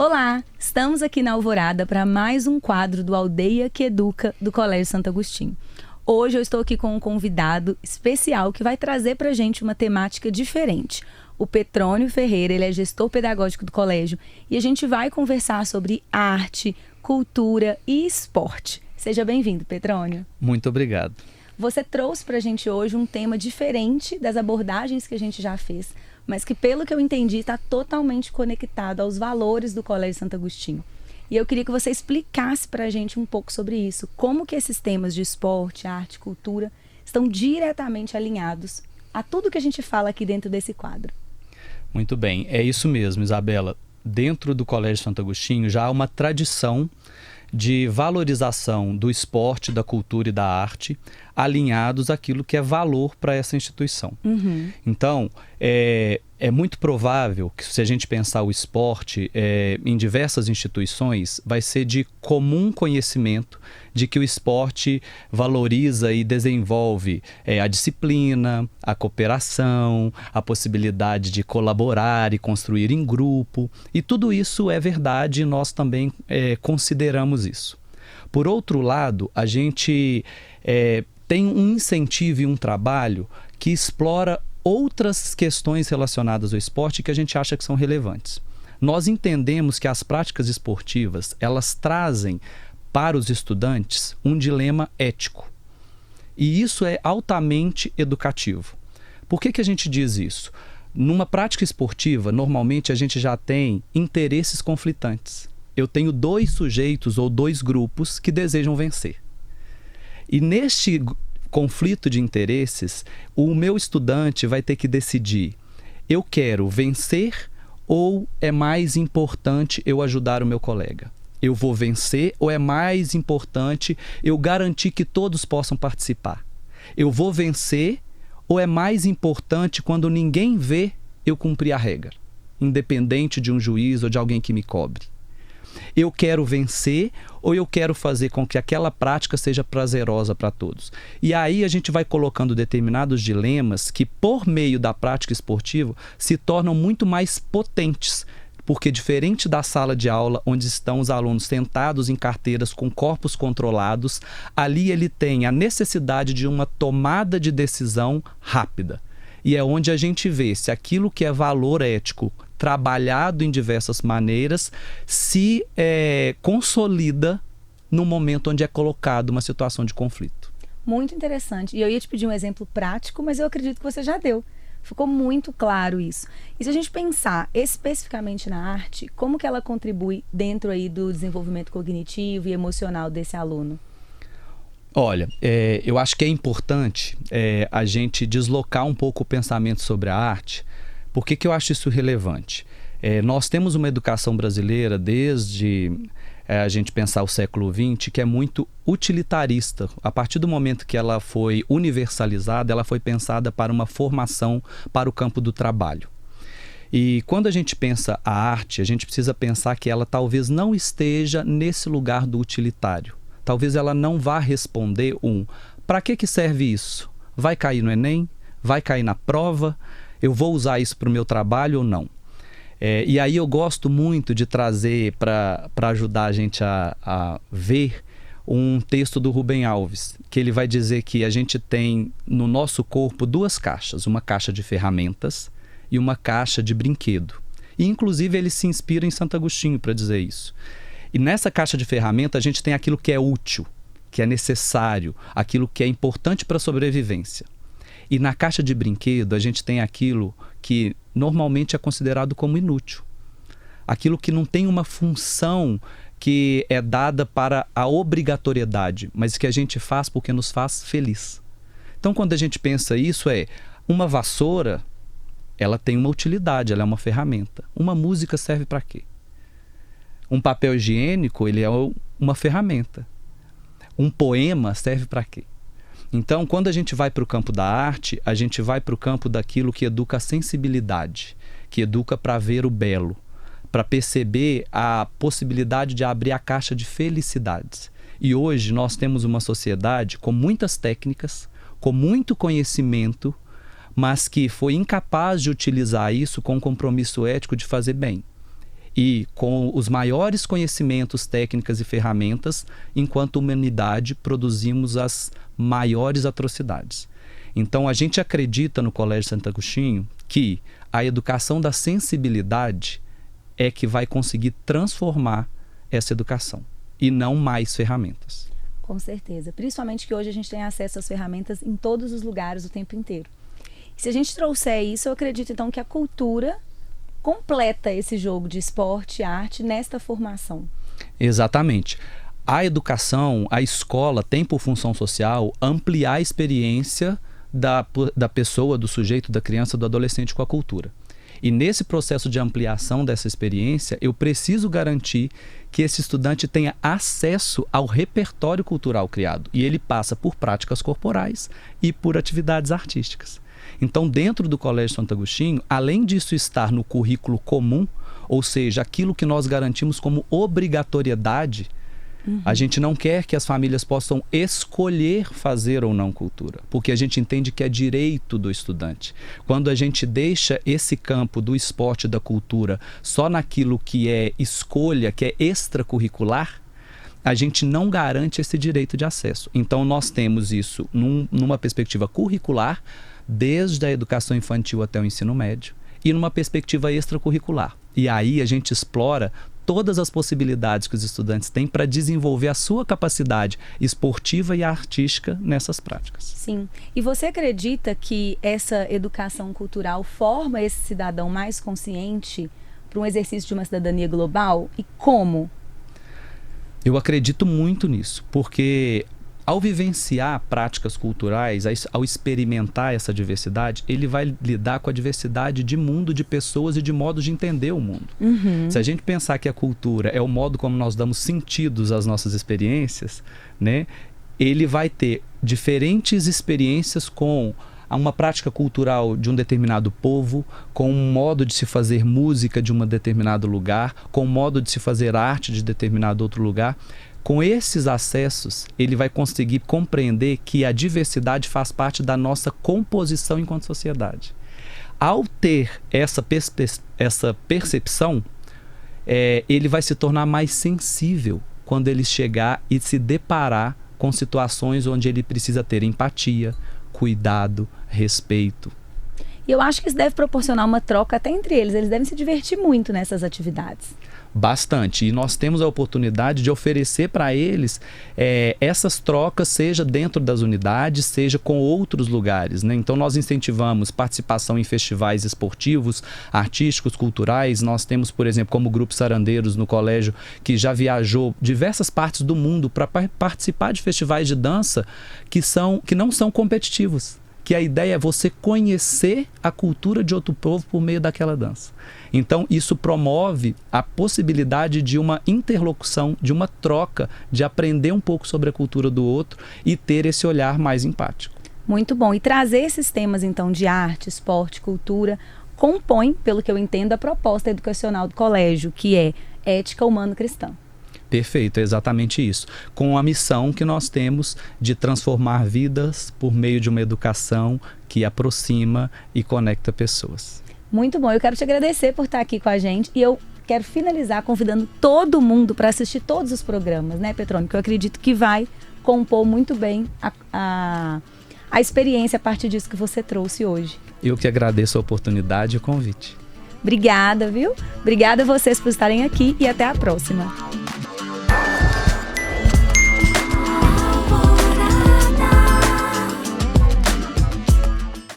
Olá, estamos aqui na Alvorada para mais um quadro do Aldeia que Educa do Colégio Santo Agostinho. Hoje eu estou aqui com um convidado especial que vai trazer para a gente uma temática diferente. O Petrônio Ferreira, ele é gestor pedagógico do colégio e a gente vai conversar sobre arte, cultura e esporte. Seja bem-vindo, Petrônio. Muito obrigado. Você trouxe para a gente hoje um tema diferente das abordagens que a gente já fez, mas que, pelo que eu entendi, está totalmente conectado aos valores do Colégio Santo Agostinho. E eu queria que você explicasse para a gente um pouco sobre isso. Como que esses temas de esporte, arte, cultura estão diretamente alinhados a tudo que a gente fala aqui dentro desse quadro. Muito bem, é isso mesmo, Isabela. Dentro do Colégio Santo Agostinho já há uma tradição de valorização do esporte, da cultura e da arte, alinhados àquilo que é valor para essa instituição. Então, é muito provável que, se a gente pensar o esporte em diversas instituições, vai ser de comum conhecimento de que o esporte valoriza e desenvolve a disciplina, a cooperação, a possibilidade de colaborar e construir em grupo. E tudo isso é verdade e nós também consideramos isso. Por outro lado, a gente tem um incentivo e um trabalho que explora outras questões relacionadas ao esporte que a gente acha que são relevantes. Nós entendemos que as práticas esportivas, elas trazem para os estudantes um dilema ético. E isso é altamente educativo. Por que a gente diz isso? Numa prática esportiva, normalmente a gente já tem interesses conflitantes. Eu tenho dois sujeitos ou dois grupos que desejam vencer. E neste conflito de interesses, o meu estudante vai ter que decidir: eu quero vencer ou é mais importante eu ajudar o meu colega? Eu vou vencer ou é mais importante eu garantir que todos possam participar? Eu vou vencer ou é mais importante, quando ninguém vê, eu cumprir a regra, independente de um juiz ou de alguém que me cobre? Eu quero vencer ou eu quero fazer com que aquela prática seja prazerosa para todos? E aí a gente vai colocando determinados dilemas que, por meio da prática esportiva, se tornam muito mais potentes. Porque, diferente da sala de aula, onde estão os alunos sentados em carteiras com corpos controlados, ali ele tem a necessidade de uma tomada de decisão rápida. E é onde a gente vê se aquilo que é valor ético, trabalhado em diversas maneiras, se consolida no momento onde é colocado uma situação de conflito. Muito interessante. E eu ia te pedir um exemplo prático, mas eu acredito que você já deu. Ficou muito claro isso. E se a gente pensar especificamente na arte, como que ela contribui dentro aí do desenvolvimento cognitivo e emocional desse aluno? Olha, eu acho que é importante a gente deslocar um pouco o pensamento sobre a arte. Por que eu acho isso relevante? Nós temos uma educação brasileira, desde a gente pensar o século XX, que é muito utilitarista. A partir do momento que ela foi universalizada, ela foi pensada para uma formação para o campo do trabalho. E quando a gente pensa a arte, a gente precisa pensar que ela talvez não esteja nesse lugar do utilitário. Talvez ela não vá responder para que serve isso? Vai cair no Enem? Vai cair na prova? Eu vou usar isso para o meu trabalho ou não? E aí eu gosto muito de trazer para ajudar a gente a ver um texto do Rubem Alves, que ele vai dizer que a gente tem no nosso corpo duas caixas, uma caixa de ferramentas e uma caixa de brinquedo. E inclusive ele se inspira em Santo Agostinho para dizer isso. E nessa caixa de ferramenta a gente tem aquilo que é útil, que é necessário, aquilo que é importante para a sobrevivência. E na caixa de brinquedo a gente tem aquilo que normalmente é considerado como inútil. Aquilo que não tem uma função que é dada para a obrigatoriedade, mas que a gente faz porque nos faz feliz. Então, quando a gente pensa isso, uma vassoura, ela tem uma utilidade, ela é uma ferramenta. Uma música serve para quê? Um papel higiênico, ele é uma ferramenta. Um poema serve para quê? Então, quando a gente vai para o campo da arte, a gente vai para o campo daquilo que educa a sensibilidade, que educa para ver o belo, para perceber a possibilidade de abrir a caixa de felicidades. E hoje nós temos uma sociedade com muitas técnicas, com muito conhecimento, mas que foi incapaz de utilizar isso com um compromisso ético de fazer bem. e com os maiores conhecimentos, técnicas e ferramentas, enquanto humanidade produzimos as maiores atrocidades. Então a gente acredita no Colégio Santo Agostinho que a educação da sensibilidade é que vai conseguir transformar essa educação e não mais ferramentas. Com certeza, principalmente que hoje a gente tem acesso às ferramentas em todos os lugares o tempo inteiro. Se a gente trouxer isso, eu acredito então que a cultura completa esse jogo de esporte e arte nesta formação. Exatamente. A educação, a escola tem por função social ampliar a experiência da pessoa, do sujeito, da criança, do adolescente com a cultura. E nesse processo de ampliação dessa experiência, eu preciso garantir que esse estudante tenha acesso ao repertório cultural criado. E ele passa por práticas corporais e por atividades artísticas. Então, dentro do Colégio Santo Agostinho, além disso estar no currículo comum, ou seja, aquilo que nós garantimos como obrigatoriedade, a gente não quer que as famílias possam escolher fazer ou não cultura, porque a gente entende que é direito do estudante. Quando a gente deixa esse campo do esporte e da cultura só naquilo que é escolha, que é extracurricular, a gente não garante esse direito de acesso. Então nós temos isso numa perspectiva curricular, desde a educação infantil até o ensino médio, e numa perspectiva extracurricular. E aí a gente explora todas as possibilidades que os estudantes têm para desenvolver a sua capacidade esportiva e artística nessas práticas. Sim. E você acredita que essa educação cultural forma esse cidadão mais consciente para um exercício de uma cidadania global? E como? Eu acredito muito nisso, porque ao vivenciar práticas culturais, ao experimentar essa diversidade, ele vai lidar com a diversidade de mundo, de pessoas e de modos de entender o mundo. Se a gente pensar que a cultura é o modo como nós damos sentidos às nossas experiências, né, ele vai ter diferentes experiências com uma prática cultural de um determinado povo, com um modo de se fazer música de um determinado lugar, com um modo de se fazer arte de determinado outro lugar. Com esses acessos, ele vai conseguir compreender que a diversidade faz parte da nossa composição enquanto sociedade. Ao ter essa percepção, ele vai se tornar mais sensível quando ele chegar e se deparar com situações onde ele precisa ter empatia, cuidado, respeito. E eu acho que isso deve proporcionar uma troca até entre eles. Eles devem se divertir muito nessas atividades. Bastante. E nós temos a oportunidade de oferecer para eles essas trocas, seja dentro das unidades, seja com outros lugares, né? Então nós incentivamos participação em festivais esportivos, artísticos, culturais. Nós temos, por exemplo, como Grupo Sarandeiros no colégio, que já viajou diversas partes do mundo para participar de festivais de dança que não são competitivos. Que a ideia é você conhecer a cultura de outro povo por meio daquela dança. Então, isso promove a possibilidade de uma interlocução, de uma troca, de aprender um pouco sobre a cultura do outro e ter esse olhar mais empático. Muito bom. E trazer esses temas, então, de arte, esporte, cultura, compõe, pelo que eu entendo, a proposta educacional do colégio, que é ética humano-cristã. Perfeito, é exatamente isso. Com a missão que nós temos de transformar vidas por meio de uma educação que aproxima e conecta pessoas. Muito bom, eu quero te agradecer por estar aqui com a gente e eu quero finalizar convidando todo mundo para assistir todos os programas, né, Petrônio? Que eu acredito que vai compor muito bem a experiência a partir disso que você trouxe hoje. Eu que agradeço a oportunidade e o convite. Obrigada, viu? Obrigada a vocês por estarem aqui e até a próxima.